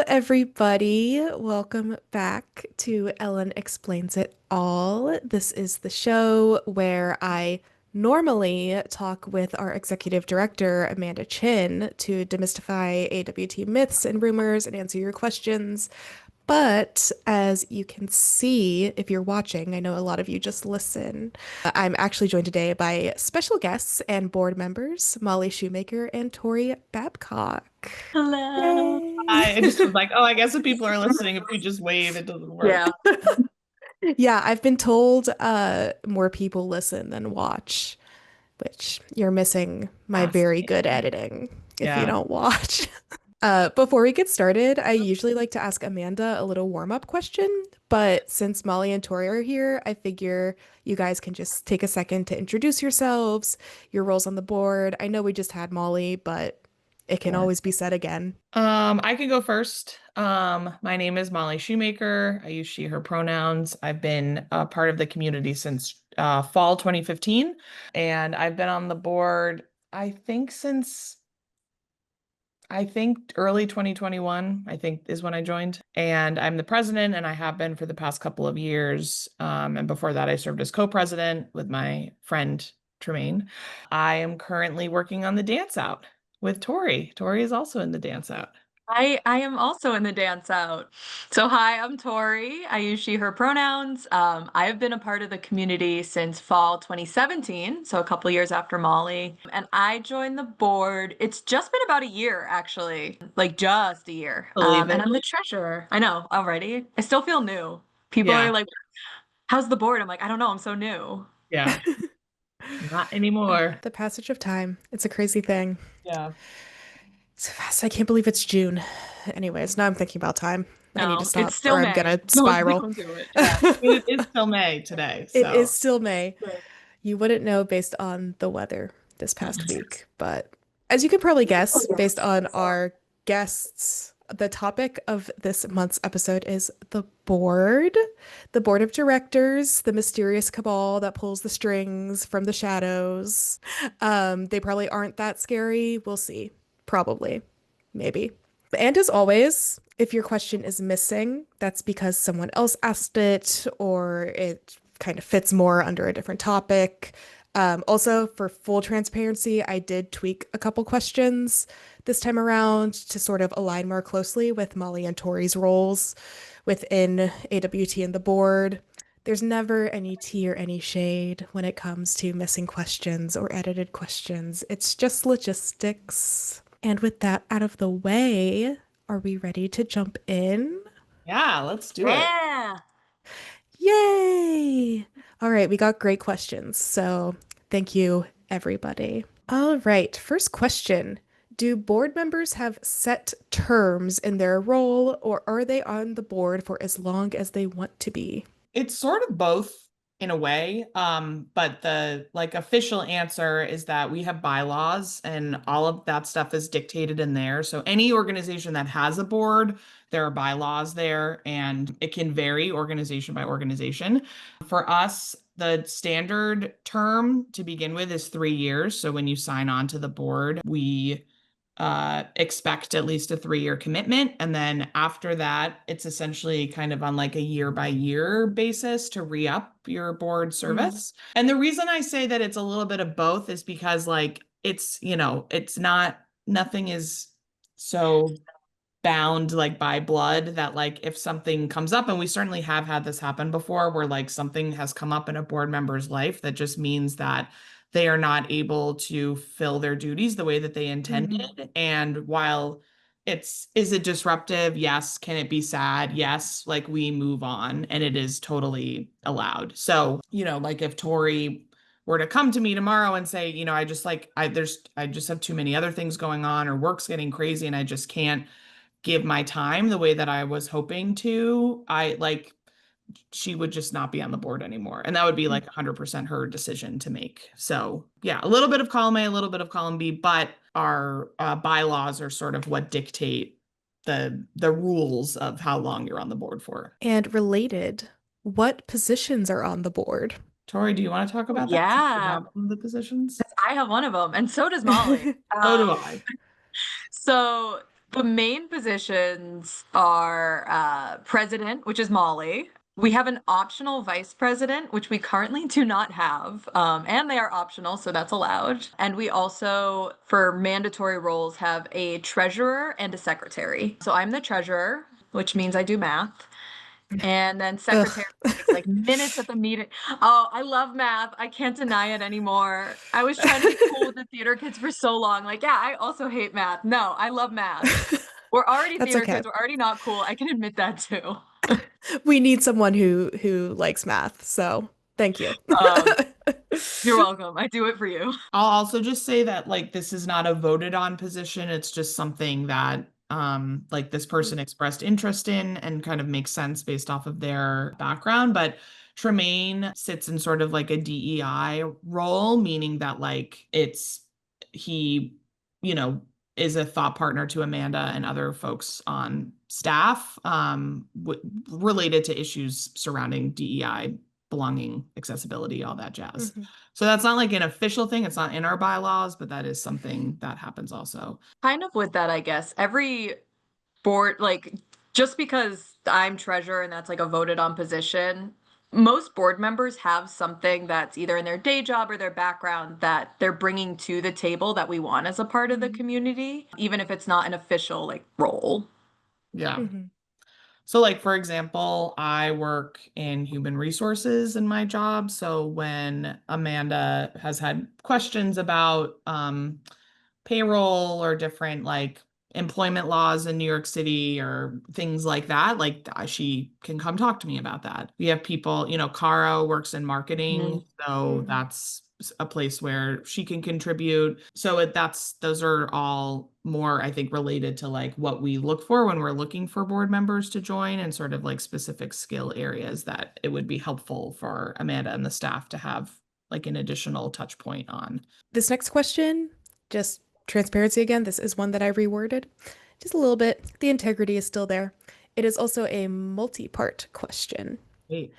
everybody. Welcome back to Ellen Explains It All. This is the show where I normally talk with our executive director, Amanda Chin, to demystify AWT myths and rumors and answer your questions. But as you can see, if you're watching, I know a lot of you just listen. I'm actually joined today by special guests and board members, Molly Shoemaker and Tori Babcock. Hello. Yay! I just was like, oh, I guess if people are listening, if we just wave, it doesn't work. Yeah. Yeah, I've been told more people listen than watch, which you're missing my very good Fascinating. editing if you Yeah. don't watch. Before we get started, I usually like to ask Amanda a little warm-up question, but since Molly and Tori are here, I figure you guys can just take a second to introduce yourselves, your roles on the board. I know we just had Molly, but it can Sure. always be said again. I can go first. My name is Molly Shoemaker. I use she, her pronouns. I've been a part of the community since fall 2015, and I've been on the board, since early 2021, I think is when I joined. And I'm the president, and I have been for the past couple of years. And before that, I served as co-president with my friend Tremaine. I am currently working on the dance out with Tori. Tori is also in the dance out. I am also in the dance out. So hi, I'm Tori. I use she, her pronouns. I have been a part of the community since fall 2017, so a couple years after Molly. And I joined the board. It's just been about a year, actually, like just a year. Believe And it. I'm the treasurer. I know already. I still feel new. People Yeah, are like, "How's the board?" I'm like, "I don't know. I'm so new." yeah. Not anymore. The passage of time. It's a crazy thing. Yeah. So fast. I can't believe it's June. Anyways, now I'm thinking about time. I need to No, it's stop still or I'm May. gonna Don't spiral. don't do it. Yeah. It is still May today, It is so. still May. Right. You wouldn't know based on the weather this past week, but as you can probably guess, based on our guests, the topic of this month's episode is the board of directors, the mysterious cabal that pulls the strings from the shadows. They probably aren't that scary. We'll see. Probably. Maybe. And as always, if your question is missing, that's because someone else asked it or it kind of fits more under a different topic. Also, for full transparency, I did tweak a couple questions this time around to sort of align more closely with Molly and Tori's roles within AWT and the board. There's never any tea or any shade when it comes to missing questions or edited questions. It's just logistics. And with that out of the way, are we ready to jump in? Yeah, let's do it. Yeah. Yay! All right, we got great questions. So thank you, everybody. All right, first question. Do board members have set terms in their role, or are they on the board for as long as they want to be? It's sort of both in a way. But the like official answer is that we have bylaws and all of that stuff is dictated in there. So any organization that has a board, there are bylaws there and it can vary organization by organization. For us, the standard term to begin with is 3 years. So when you sign on to the board, we expect at least a 3 year commitment. And then after that, it's essentially kind of on like a year by year basis to re up your board service. And the reason I say that it's a little bit of both is because, like, it's not, nothing is so bound like by blood that like if something comes up, and we certainly have had this happen before where like something has come up in a board member's life that just means that they are not able to fill their duties the way that they intended. And while is it disruptive? Yes. Can it be sad? Yes. Like we move on and it is totally allowed. So, like if Tori were to come to me tomorrow and say, I just have too many other things going on or work's getting crazy and I just can't give my time the way that I was hoping to, she would just not be on the board anymore. And that would be like 100% her decision to make. So, yeah, a little bit of column A, a little bit of column B, but our bylaws are sort of what dictate the rules of how long you're on the board for. And related, what positions are on the board? Tori, do you want to talk about that? Since you Yeah, have one of the positions? I have one of them, and so does Molly. So do Um, I. so The main positions are president, which is Molly. We have an optional vice president, which we currently do not have, and they are optional, so that's allowed. And we also, for mandatory roles, have a treasurer and a secretary. So I'm the treasurer, which means I do math. And then secretary Ugh. takes like minutes at the meeting. Oh, I love math. I can't deny it anymore. I was trying to be cool with the theater kids for so long. Like, yeah, I also hate math. No, I love math. We're already That's theater okay. kids. We're already not cool. I can admit that too. We need someone who likes math, so thank you. Um, you're welcome. I do it for you. I'll also just say that like this is not a voted on position. It's just something that like this person expressed interest in and kind of makes sense based off of their background. But Tremaine sits in sort of like a DEI role, meaning that like he, you know, is a thought partner to Amanda and other folks on staff related to issues surrounding DEI, belonging, accessibility, all that jazz. Mhm. So that's not like an official thing. It's not in our bylaws, but that is something that happens also. Kind of with that, I guess. Every board, like, just because I'm treasurer and that's like a voted on position, most board members have something that's either in their day job or their background that they're bringing to the table that we want as a part of the community, even if it's not an official like role. Yeah. Mhm. So like for example, I work in human resources in my job. So when Amanda has had questions about payroll or different like employment laws in New York City or things like that, like she can come talk to me about that. We have people, you know, Caro works in marketing, so Mhm. that's a place where she can contribute. So those are all more, I think, related to like what we look for when we're looking for board members to join and sort of like specific skill areas that it would be helpful for Amanda and the staff to have like an additional touch point on. This next question, just transparency again, this is one that I reworded just a little bit. The integrity is still there. It is also a multi-part question. Great.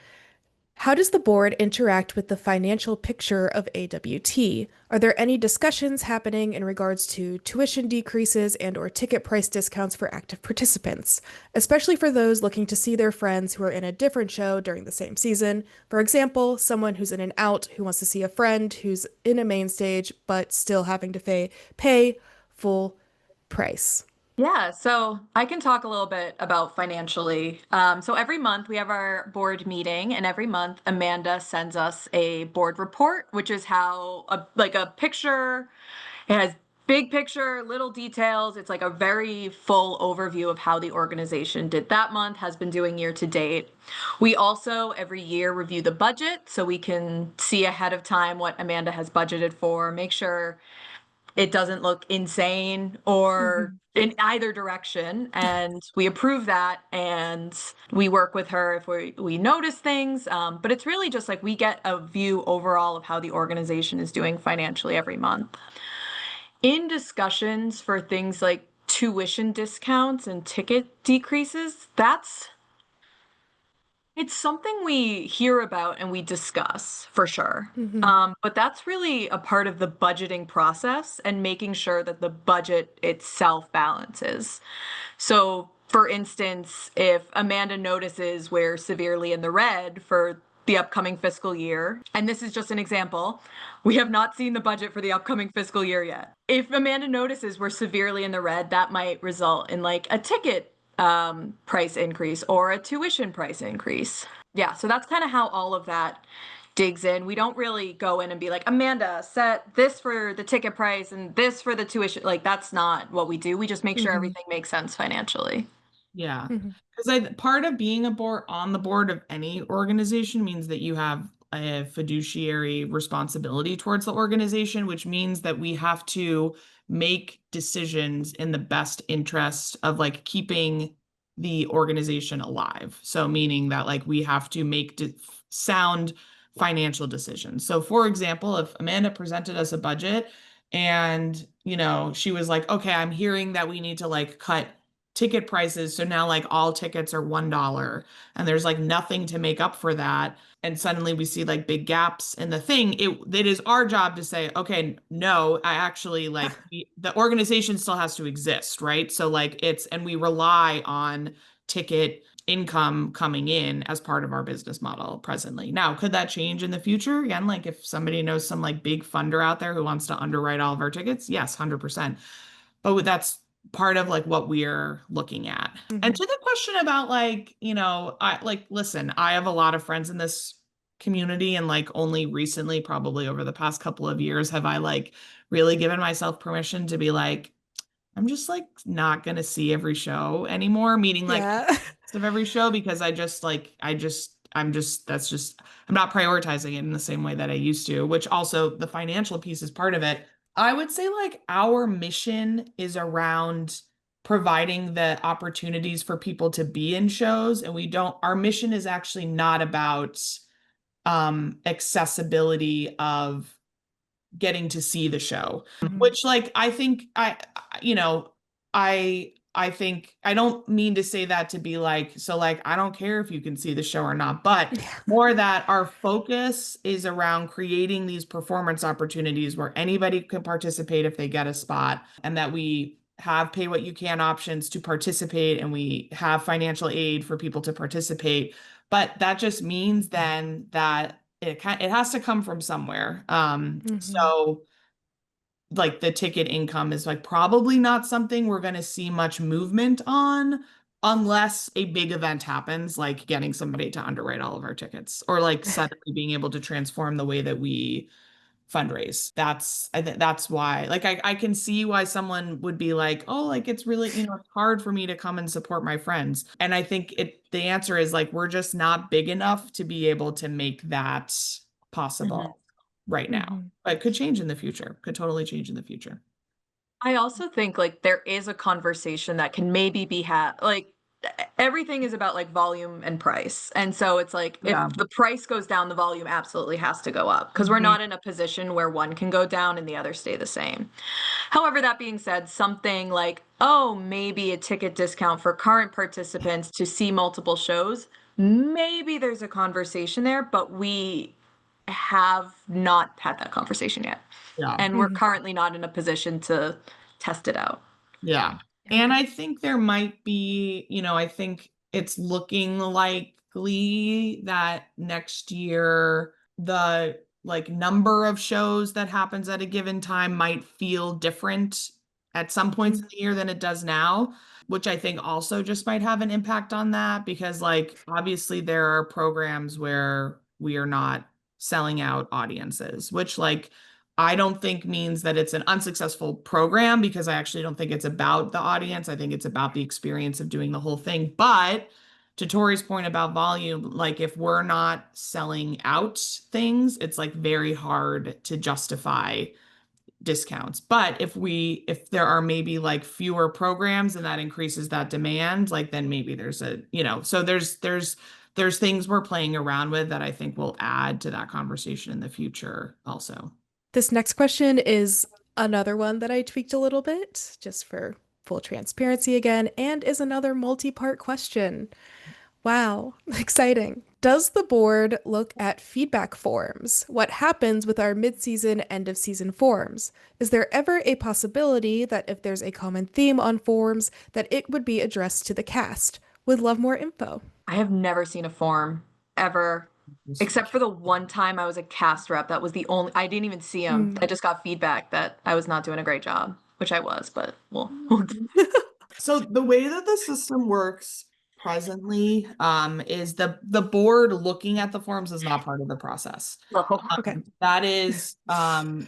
How does the board interact with the financial picture of AWT? Are there any discussions happening in regards to tuition decreases and or ticket price discounts for active participants, especially for those looking to see their friends who are in a different show during the same season? For example, someone who's in and out who wants to see a friend who's in a main stage but still having to pay full price. Yeah, so I can talk a little bit about financially. So every month we have our board meeting, and every month Amanda sends us a board report, which is how like a picture. It has big picture, little details. It's like a very full overview of how the organization did that month, has been doing year to date. We also every year review the budget so we can see ahead of time what Amanda has budgeted for, make sure it doesn't look insane or Mhm. in either direction, and we approve that and we work with her if we notice things, but it's really just like we get a view overall of how the organization is doing financially every month. In discussions for things like tuition discounts and ticket decreases, it's something we hear about and we discuss for sure. Mhm. But that's really a part of the budgeting process and making sure that the budget itself balances. So, for instance, if Amanda notices we're severely in the red for the upcoming fiscal year, and this is just an example, we have not seen the budget for the upcoming fiscal year yet. If Amanda notices we're severely in the red, that might result in like a ticket price increase or a tuition price increase. Yeah, so that's kind of how all of that digs in. We don't really go in and be like, Amanda, set this for the ticket price and this for the tuition. Like, that's not what we do. We just make sure Mhm. everything makes sense financially. Yeah. Mhm. Because part of being on the board of any organization means that you have a fiduciary responsibility towards the organization, which means that we have to make decisions in the best interest of like keeping the organization alive. So meaning that like we have to make sound financial decisions. So for example, if Amanda presented us a budget and, you know, she was like, okay, I'm hearing that we need to like cut ticket prices. So now like all tickets are $1 and there's like nothing to make up for that. And suddenly we see like big gaps in the thing. It is our job to say, okay, no, I actually like the organization still has to exist, right? So like and we rely on ticket income coming in as part of our business model presently. Now, could that change in the future? Again, like if somebody knows some like big funder out there who wants to underwrite all of our tickets, yes, 100%. But that's part of like what we're looking at. And to the question about like, listen, I have a lot of friends in this community, and like only recently, probably over the past couple of years, have I like really given myself permission to be like, I'm just like not gonna see every show anymore, meaning like Yeah. of every show, because I'm not prioritizing it in the same way that I used to, which also the financial piece is part of it. I would say like our mission is around providing the opportunities for people to be in shows, and our mission is actually not about accessibility of getting to see the show, which like I think I think I don't mean to say that to be like, so like I don't care if you can see the show or not, but more that our focus is around creating these performance opportunities where anybody can participate if they get a spot, and that we have pay what you can options to participate, and we have financial aid for people to participate. But that just means then that it has to come from somewhere. So like the ticket income is like probably not something we're going to see much movement on unless a big event happens, like getting somebody to underwrite all of our tickets, or like suddenly being able to transform the way that we fundraise. I think that's why, like, I can see why someone would be like, oh, like it's really, it's hard for me to come and support my friends. And I think the answer is like, we're just not big enough to be able to make that possible right now. But it could change in the future, could totally change in the future. I also think like there is a conversation that can maybe be had, like everything is about like volume and price. And so it's like if the price goes down, the volume absolutely has to go up, because we're not in a position where one can go down and the other stay the same. However, that being said, something like, oh, maybe a ticket discount for current participants to see multiple shows, maybe there's a conversation there, but we have not had that conversation yet. Yeah. And we're currently not in a position to test it out. Yeah. And I think there might be, I think it's looking likely that next year the like number of shows that happens at a given time might feel different at some points in the year than it does now, which I think also just might have an impact on that, because like obviously there are programs where we are not selling out audiences, which like I don't think means that it's an unsuccessful program, because I actually don't think it's about the audience. I think it's about the experience of doing the whole thing. But to Tori's point about volume, like if we're not selling out things, it's like very hard to justify discounts. But if there are maybe like fewer programs and that increases that demand, like then maybe there's so there's things we're playing around with that I think will add to that conversation in the future also. This next question is another one that I tweaked a little bit, just for full transparency again, and is another multi-part question. Wow, exciting. Does the board look at feedback forms? What happens with our mid-season, end-of-season forms? Is there ever a possibility that if there's a common theme on forms, that it would be addressed to the cast? Would love more info. I have never seen a form ever, except for the one time I was a cast rep. That was the only, I didn't even see him. I just got feedback that I was not doing a great job, which I was, but well. So the way that the system works presently is the board looking at the forms is not part of the process. Okay. That is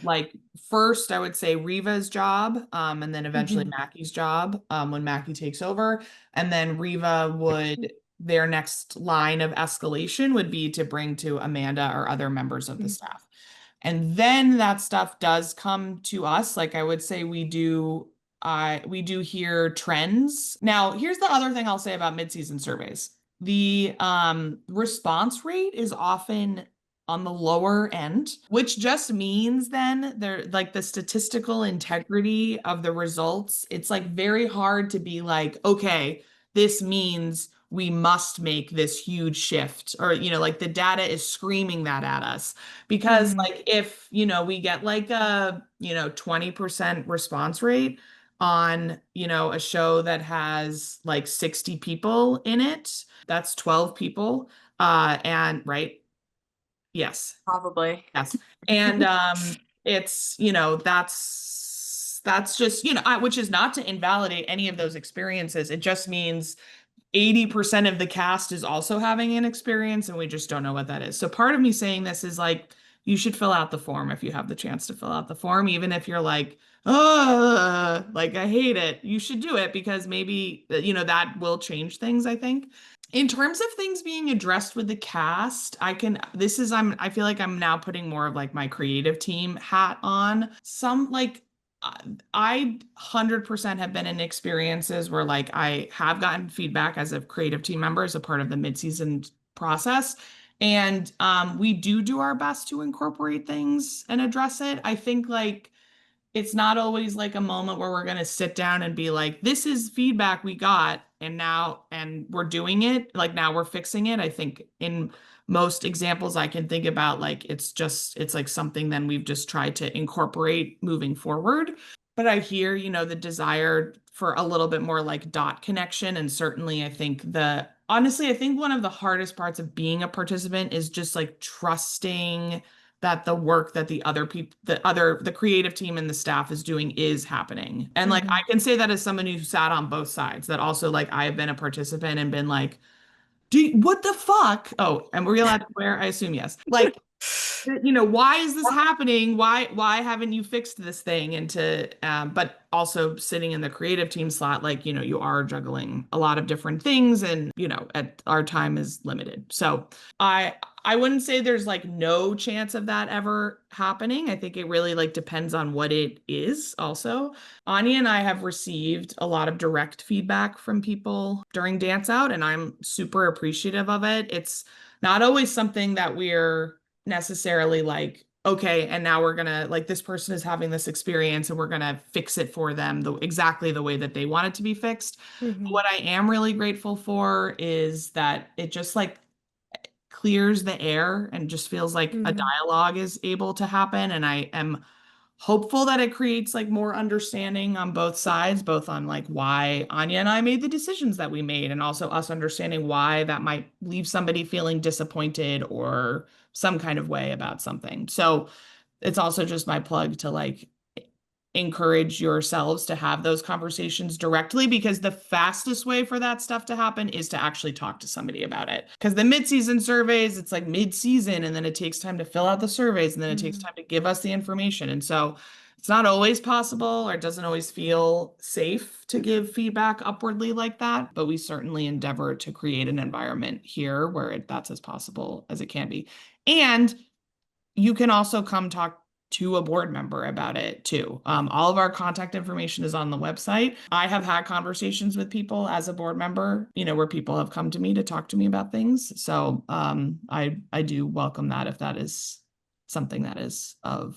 like first I would say Riva's job, and then eventually Mackie's job when Mackie takes over. And then Riva would, their next line of escalation would be to bring to Amanda or other members of the staff. And then that stuff does come to us. Like I would say we do hear trends. Now, here's the other thing I'll say about mid-season surveys. The response rate is often on the lower end, which just means then they're like the statistical integrity of the results. It's like very hard to be like, okay, this means we must make this huge shift, or, like the data is screaming that at us. Because like if, we get like a, 20% response rate on, a show that has like 60 people in it, that's 12 people. And right. Yes. Probably. Yes. And it's, that's just, which is not to invalidate any of those experiences. It just means 80% of the cast is also having an experience, and we just don't know what that is. So part of me saying this is like, you should fill out the form if you have the chance to fill out the form, even if you're like, oh, like I hate it. You should do it because maybe, that will change things, I think. In terms of things being addressed with the cast, I feel like I'm now putting more of like my creative team hat on. Some like I 100% have been in experiences where like I have gotten feedback as a creative team member as a part of the mid-season process. And we do our best to incorporate things and address it. I think like it's not always like a moment where we're going to sit down and be like, this is feedback we got and we're doing it. Like now we're fixing it. I think in most examples I can think about, like, it's like something then we've just tried to incorporate moving forward. But I hear, the desire for a little bit more like dot connection. And certainly honestly, I think one of the hardest parts of being a participant is just like trusting that the work that the other people, the creative team and the staff is doing is happening. And like, I can say that as someone who sat on both sides, that also like I have been a participant and been like, what the fuck? Oh, and were we allowed to swear? I assume yes. Like, why is this happening? Why haven't you fixed this thing? But also sitting in the creative team slot, like, you are juggling a lot of different things and, our time is limited. So I wouldn't say there's like no chance of that ever happening. I think it really like depends on what it is also. Anya and I have received a lot of direct feedback from people during Dance Out, and I'm super appreciative of it. It's not always something that we're necessarily like, okay, and now we're gonna like this person is having this experience and we're gonna fix it for them exactly the way that they want it to be fixed. But what I am really grateful for is that it just like clears the air and just feels like a dialogue is able to happen. And I am hopeful that it creates like more understanding on both sides, both on like why Anya and I made the decisions that we made, and also us understanding why that might leave somebody feeling disappointed or some kind of way about something. So it's also just my plug to like encourage yourselves to have those conversations directly, because the fastest way for that stuff to happen is to actually talk to somebody about it. Because the mid-season surveys, it's like mid-season, and then it takes time to fill out the surveys, and then it takes time to give us the information. And so it's not always possible, or it doesn't always feel safe to give feedback upwardly like that, but we certainly endeavor to create an environment here where that's as possible as it can be. And you can also come talk to a board member about it too. All of our contact information is on the website. I have had conversations with people as a board member, where people have come to me to talk to me about things. So I do welcome that if that is something that is of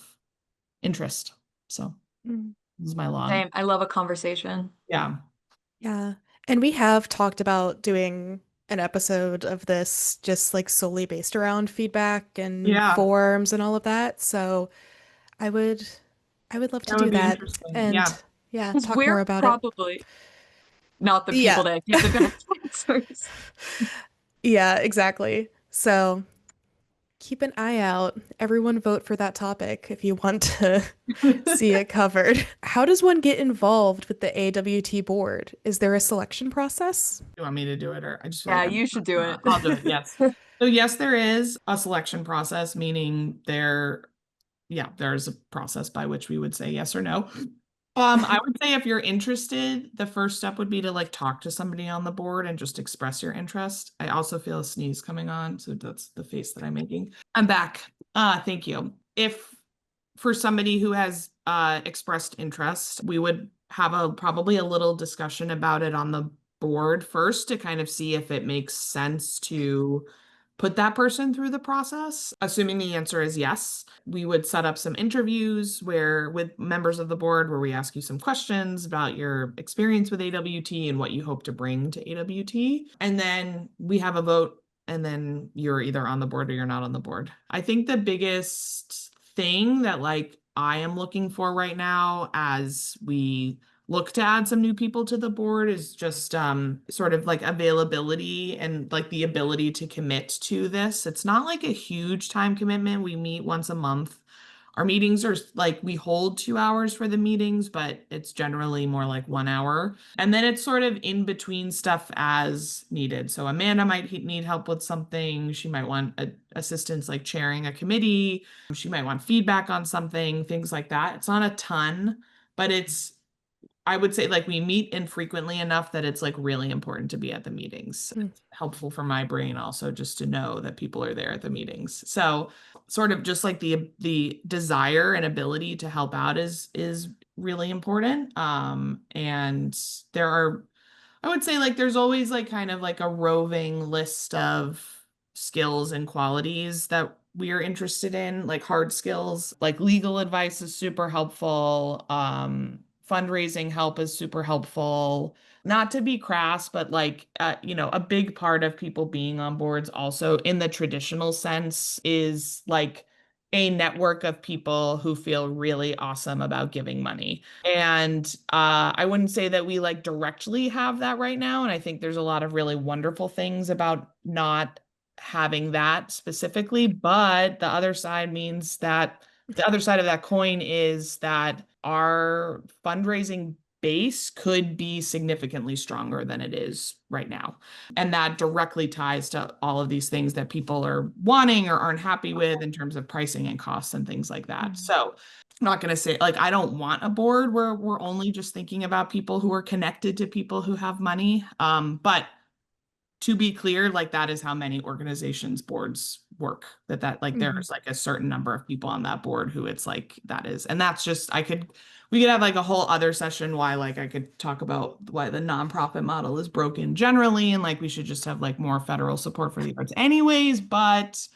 interest. So this is my long. Same. I love a conversation. Yeah. Yeah. And we have talked about doing an episode of this just like solely based around feedback and forms and all of that. So I would love to do that and talk more about it. Probably not the people that give the best answers. Yeah, exactly. So keep an eye out. Everyone vote for that topic if you want to see it covered. How does one get involved with the AWT board? Is there a selection process? You want me to do it, or I just feel Yeah, like you should do it. I'll do it. Yes. So yes, there is a selection process, meaning there's a process by which we would say yes or no. I would say if you're interested, the first step would be to like talk to somebody on the board and just express your interest. I also feel a sneeze coming on, so that's the face that I'm making. I'm back. Thank you. If for somebody who has expressed interest, we would have probably a little discussion about it on the board first to kind of see if it makes sense to put that person through the process. Assuming the answer is yes, we would set up some interviews with members of the board where we ask you some questions about your experience with AWT and what you hope to bring to AWT. And then we have a vote, and then you're either on the board or you're not on the board. I think the biggest thing that I am looking for right now as we look to add some new people to the board is just sort of availability and the ability to commit to this. It's not a huge time commitment. We meet once a month. Our meetings are we hold 2 hours for the meetings, but it's generally more 1 hour. And then it's sort of in between stuff as needed. So Amanda might need help with something. She might want assistance chairing a committee. She might want feedback on something, things like that. It's not a ton, but I would say we meet infrequently enough that it's really important to be at the meetings. It's helpful for my brain also just to know that people are there at the meetings. So sort of just the desire and ability to help out is really important. And there are, I would say there's always kind of a roving list of skills and qualities that we are interested in, hard skills, legal advice is super helpful. Fundraising help is super helpful. Not to be crass, but a big part of people being on boards also in the traditional sense is a network of people who feel really awesome about giving money. And I wouldn't say that we directly have that right now. And I think there's a lot of really wonderful things about not having that specifically, but the other side means that the other side of that coin is that our fundraising base could be significantly stronger than it is right now. And that directly ties to all of these things that people are wanting or aren't happy with in terms of pricing and costs and things like that. So I'm not going to say I don't want a board where we're only just thinking about people who are connected to people who have money. But to be clear, that is how many organizations boards work, that there's a certain number of people on that board who it's that is. And that's just, we could have a whole other session why I could talk about why the nonprofit model is broken generally. And we should just have more federal support for the arts anyways, but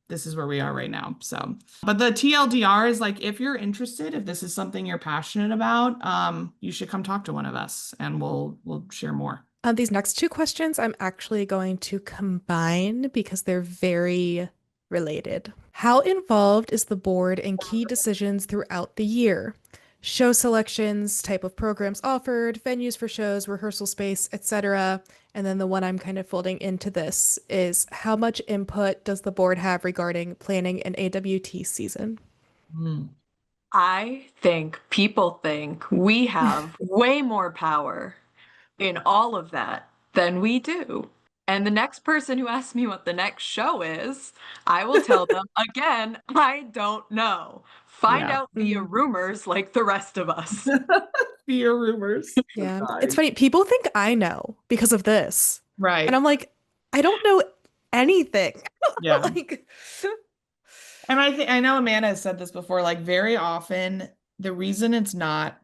this is where we are right now. So, but the TLDR is if you're interested, if this is something you're passionate about, you should come talk to one of us and we'll share more. These next two questions I'm actually going to combine because they're very related. How involved is the board in key decisions throughout the year? Show selections, type of programs offered, venues for shows, rehearsal space, etc. And then the one I'm kind of folding into this is how much input does the board have regarding planning an AWT season? I think people think we have way more power in all of that than we do. And the next person who asks me what the next show is, I will tell them again, I don't know. Find out via rumors like the rest of us. Via rumors. Yeah. It's funny. People think I know because of this. Right. And I'm I don't know anything. Yeah. And I know Amanda has said this before, very often the reason it's not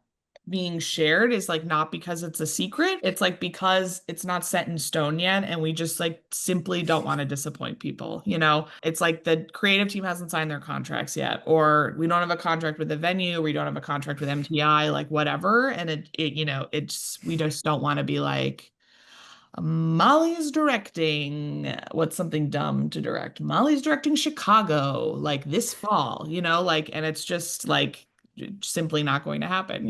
being shared is not because it's a secret. It's because it's not set in stone yet. And we just simply don't want to disappoint people. It's the creative team hasn't signed their contracts yet, or we don't have a contract with the venue. We don't have a contract with MTI, whatever. And we just don't want to be Molly's directing, what's something dumb to direct? Molly's directing Chicago, this fall, and it's just simply not going to happen.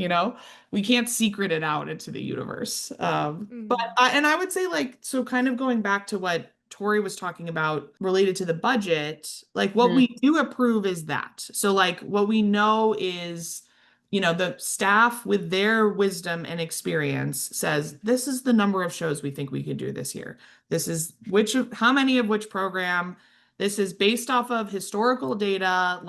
We can't secret it out into the universe. But and I would say so kind of going back to what Tori was talking about related to the budget, what we do approve is that. So what we know is, the staff with their wisdom and experience says, this is the number of shows we think we could do this year. This is how many of which program. This is based off of historical data,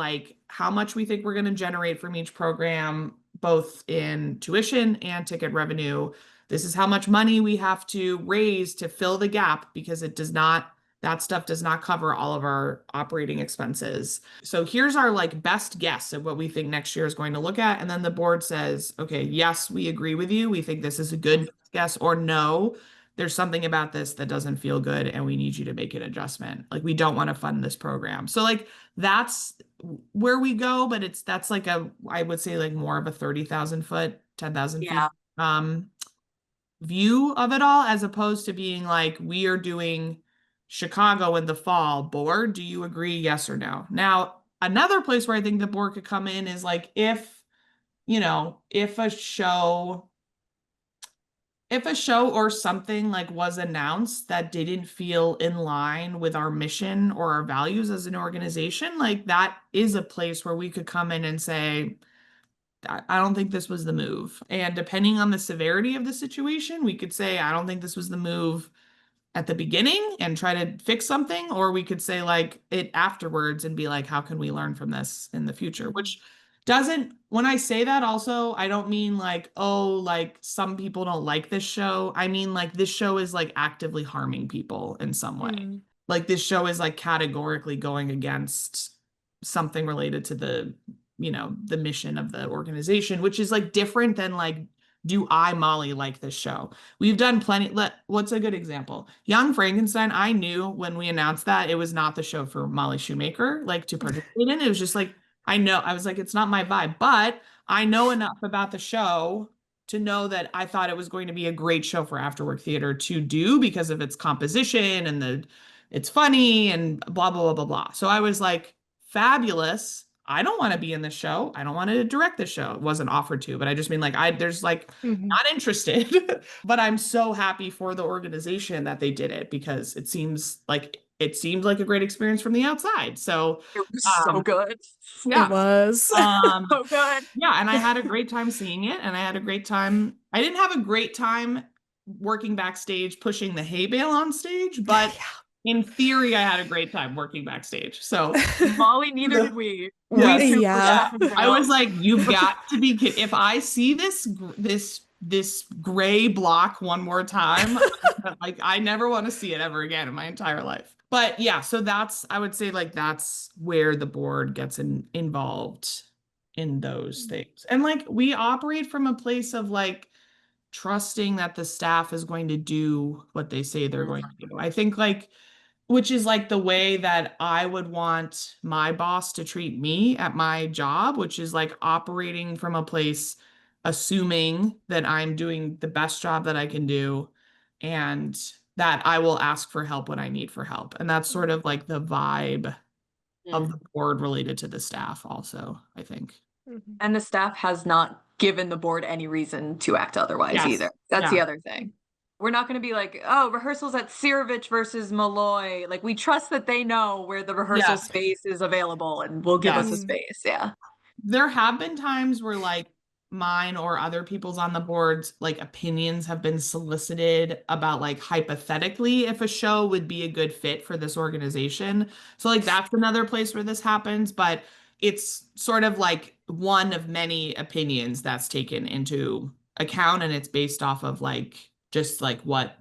how much we think we're going to generate from each program, both in tuition and ticket revenue. This is how much money we have to raise to fill the gap because that stuff does not cover all of our operating expenses. So here's our best guess of what we think next year is going to look at. And then the board says, okay, yes, we agree with you. We think this is a good guess, or no, there's something about this that doesn't feel good and we need you to make an adjustment. Like, we don't want to fund this program. So like that's where we go, but that's like I would say like more of a 30,000 foot, 10,000 feet view of it all, as opposed to being like, we are doing Chicago in the fall. Board, do you agree? Yes or no? Now, another place where I think the board could come in is like if, you know, if a show or something like was announced that didn't feel in line with our mission or our values as an organization, like that is a place where we could come in and say, I don't think this was the move. And depending on the severity of the situation, we could say, I don't think this was the move at the beginning and try to fix something, or we could say like it afterwards and be like, how can we learn from this in the future? Which doesn't, when I say that also, I don't mean like, oh, like some people don't like this show. I mean like this show is like actively harming people in some way. Like this show is like categorically going against something related to the, you know, the mission of the organization, which is like different than like, do I, Molly, like this show? We've done plenty. What's a good example? Young Frankenstein, I knew when we announced that it was not the show for Molly Shoemaker, like to participate in. It was just like, I know, I was like, it's not my vibe, but I know enough about the show to know that I thought it was going to be a great show for AfterWork Theater to do because of its composition and it's funny and blah, blah, blah, blah, blah. So I was like, fabulous. I don't want to be in this show. I don't want to direct the show. It wasn't offered to, but I just mean like there's like not interested. But I'm so happy for the organization that they did it because it seemed like a great experience from the outside. So it was so good. Yeah. It was so good. Yeah, and I had a great time seeing it, and I had a great time. I didn't have a great time working backstage pushing the hay bale on stage, but in theory, I had a great time working backstage. So Molly, neither did we. Yeah. I was like, you've got to be kidding. If I see this gray block one more time, like I never want to see it ever again in my entire life. But yeah, so I would say like that's where the board gets involved in those things. And like we operate from a place of like trusting that the staff is going to do what they say they're going to do. I think like, which is like the way that I would want my boss to treat me at my job, which is like operating from a place assuming that I'm doing the best job that I can do and that I will ask for help when I need for help. And that's sort of like the vibe of the board related to the staff also, I think. And the staff has not given the board any reason to act otherwise either. That's the other thing. We're not going to be like, oh, rehearsals at Sirovich versus Malloy. Like we trust that they know where the rehearsal space is available and will give us a space. Yeah. There have been times where like mine or other people's on the boards, like opinions have been solicited about like hypothetically if a show would be a good fit for this organization. So like that's another place where this happens, but it's sort of like one of many opinions that's taken into account and it's based off of like just like what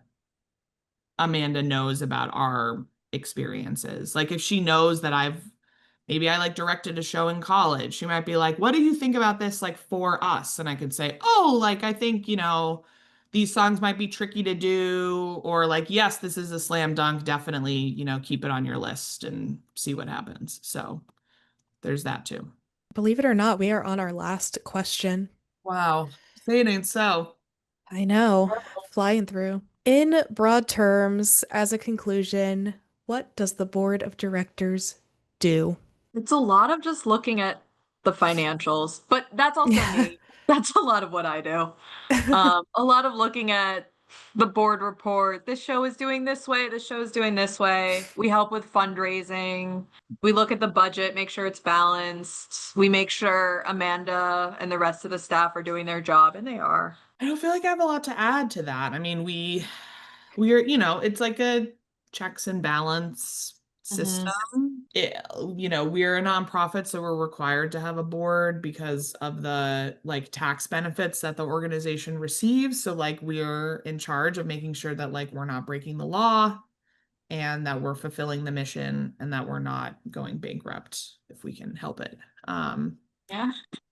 Amanda knows about our experiences. Like if she knows that maybe I like directed a show in college, she might be like, what do you think about this like for us? And I could say, oh, like I think, you know, these songs might be tricky to do, or like, yes, this is a slam dunk. Definitely, you know, keep it on your list and see what happens. So there's that too. Believe it or not, we are on our last question. Wow. Say it ain't so. I know. Flying through. In broad terms, as a conclusion, what does the board of directors do? It's a lot of just looking at the financials, but that's also me. That's a lot of what I do. A lot of looking at the board report. This show is doing this way. This show is doing this way. We help with fundraising. We look at the budget, make sure it's balanced. We make sure Amanda and the rest of the staff are doing their job, and they are. I don't feel like I have a lot to add to that. I mean, we're, you know, it's like a checks and balance system. You know, we're a nonprofit, so we're required to have a board because of the like tax benefits that the organization receives. So like we're in charge of making sure that like we're not breaking the law and that we're fulfilling the mission and that we're not going bankrupt if we can help it.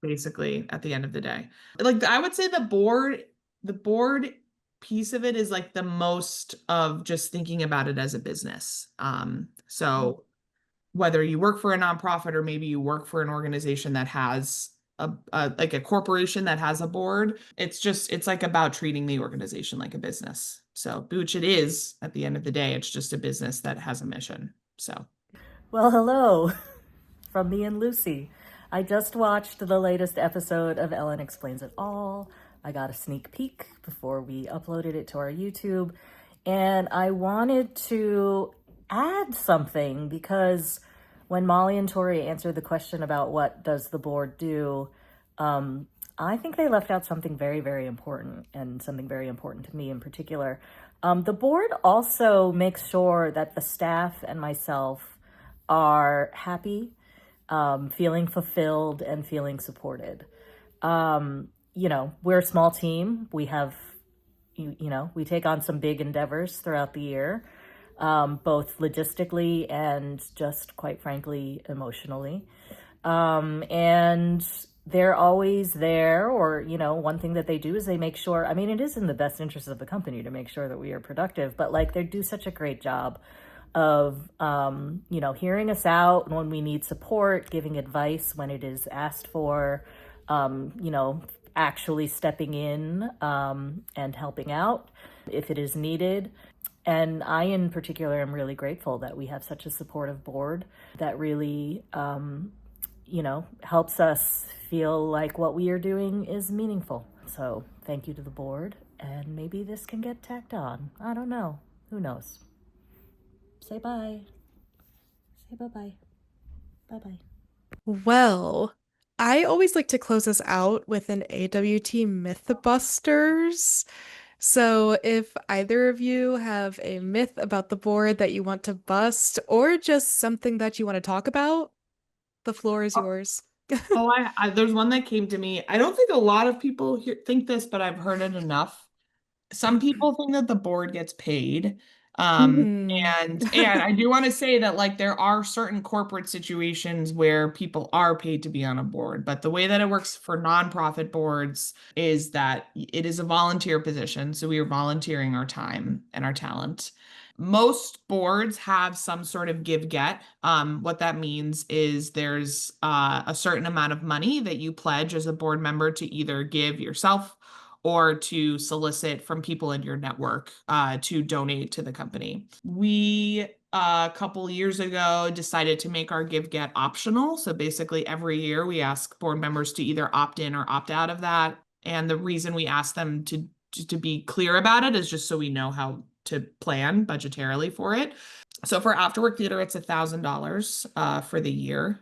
Basically at the end of the day. Like I would say the board piece of it is like the most of just thinking about it as a business. So whether you work for a nonprofit or maybe you work for an organization that has like a corporation that has a board, it's like about treating the organization like a business. So, which it is at the end of the day, it's just a business that has a mission. So, Well, hello from me and Lucy. I just watched the latest episode of Ellen Explains It All. I got a sneak peek before we uploaded it to our YouTube, and I wanted to add something because when Molly and Tori answered the question about what does the board do, I think they left out something very, very important, and something very important to me in particular. The board also makes sure that the staff and myself are happy, feeling fulfilled, and feeling supported. We're a small team. We have, we take on some big endeavors throughout the year, both logistically and just quite frankly, emotionally. And they're always there, or, one thing that they do is they make sure, it is in the best interest of the company to make sure that we are productive, but like they do such a great job of, hearing us out when we need support, giving advice when it is asked for, actually stepping in and helping out if it is needed. And I, in particular, am really grateful that we have such a supportive board that really, helps us feel like what we are doing is meaningful. So thank you to the board, and maybe this can get tacked on. I don't know. Who knows? Say bye. Say bye-bye. Bye-bye. Well, I always like to close us out with an AWT Mythbusters. So if either of you have a myth about the board that you want to bust, or just something that you want to talk about, the floor is yours. oh, there's one that came to me. I don't think a lot of people here think this, but I've heard it enough. Some people think that the board gets paid. Hmm. And I do want to say that like there are certain corporate situations where people are paid to be on a board, but the way that it works for nonprofit boards is that it is a volunteer position. So we are volunteering our time and our talent. Most boards have some sort of give get. What that means is there's a certain amount of money that you pledge as a board member to either give yourself or to solicit from people in your network to donate to the company. We, a couple years ago, decided to make our give get optional. So basically every year we ask board members to either opt in or opt out of that. And the reason we ask them to be clear about it is just so we know how to plan budgetarily for it. So for AfterWork Theater, it's $1,000 for the year.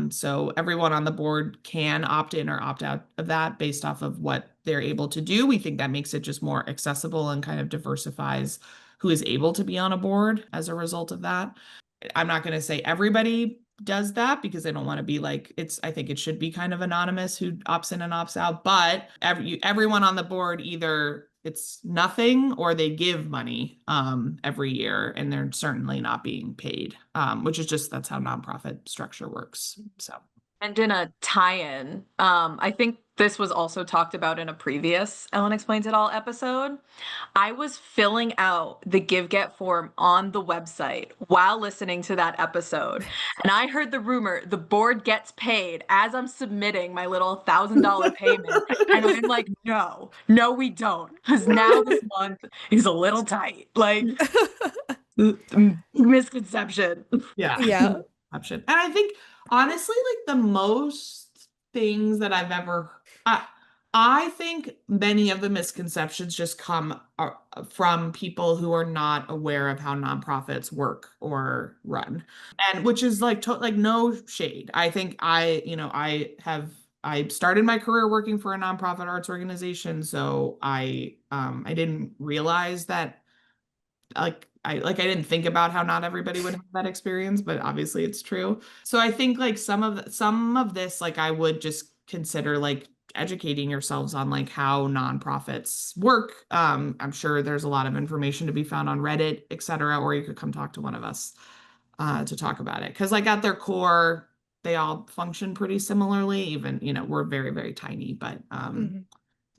So everyone on the board can opt in or opt out of that based off of what they're able to do. We think that makes it just more accessible and kind of diversifies who is able to be on a board as a result of that. I'm not going to say everybody does that because I don't want to be like I think it should be kind of anonymous who opts in and opts out, but everyone on the board either it's nothing or they give money every year, and they're certainly not being paid, which is just that's how nonprofit structure works. So. And in a tie-in, I think this was also talked about in a previous Ellen Explains It All episode. I was filling out the Give Get form on the website while listening to that episode. And I heard the rumor the board gets paid as I'm submitting my little $1,000 payment. And I'm like, no, we don't. Because now this month is a little tight. Like, misconception. Yeah. Yeah. Option. And I think honestly, like the most things that I've ever, I think many of the misconceptions just come from people who are not aware of how nonprofits work or run, and which is like like no shade. I think I started my career working for a nonprofit arts organization, so I didn't realize that I didn't think about how not everybody would have that experience, but obviously it's true. So I think like some of this, like I would just consider like educating yourselves on like how nonprofits work. I'm sure there's a lot of information to be found on Reddit, et cetera, or you could come talk to one of us to talk about it. Because like at their core, they all function pretty similarly. Even, we're very, very tiny, but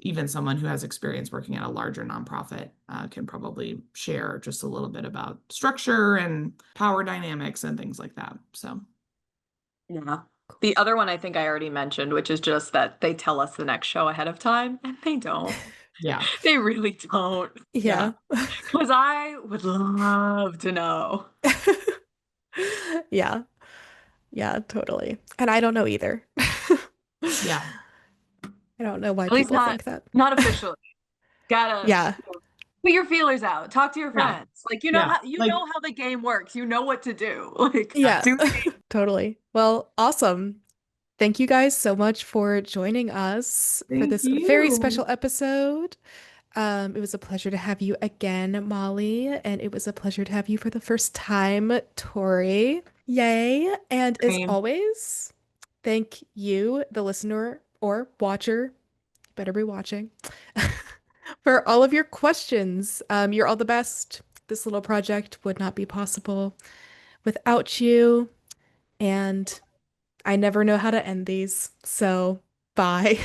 even someone who has experience working at a larger nonprofit can probably share just a little bit about structure and power dynamics and things like that. So, Yeah. The other one I think I already mentioned, which is just that they tell us the next show ahead of time, and they don't. yeah. They really don't. Yeah. Because I would love to know. Yeah. Yeah, totally. And I don't know either. Yeah. I don't know why At least people think that. not officially. Gotta Yeah. put your feelers out. Talk to your Yeah. friends. Like you know Yeah. how you Like, know how the game works. You know what to do. Like Yeah. do the game. Totally. Well, awesome. Thank you guys so much for joining us for thank this very you. special episode. It was a pleasure to have you again, Molly, and it was a pleasure to have you for the first time, Tori. Yay. And as Same. always, thank you, the listener or watcher, better be watching, for all of your questions. You're all the best. This little project would not be possible without you, and I never know how to end these. So, bye.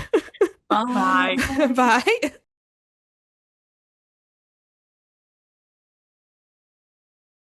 Bye. Bye.